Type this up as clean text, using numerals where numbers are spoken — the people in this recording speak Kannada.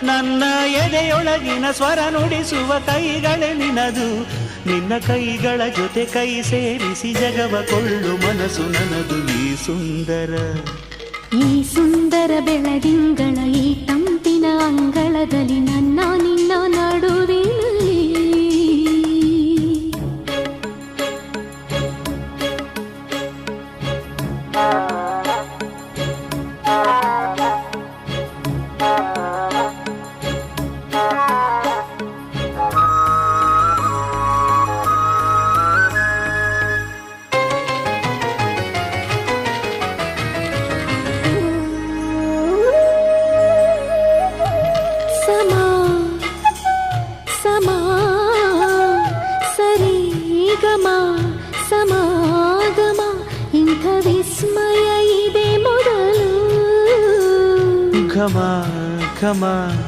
ನನ್ನ ಎದೆಯೊಳಗಿನ ಸ್ವರ ನುಡಿಸುವ ಕೈಗಳೇ ನಿನದು. ನಿನ್ನ ಕೈಗಳ ಜೊತೆ ಕೈ ಸೇರಿಸಿ ಜಗವ ಕೊಳ್ಳು ಮನಸ್ಸು ನನ್ನದು. ಈ ಸುಂದರ ಬೆಳದಿಂಗಳ ಈ ತಂಪಿನ ಅಂಗಳದಲ್ಲಿ ನನ್ನ ನಿನ್ನ ನಡುವಿನಲ್ಲಿ ಸಮಾಗಮ ಇಂಥ ವಿಸ್ಮಯ ಇದೆ ಮೊದಲು. ಘಮ ಘಮ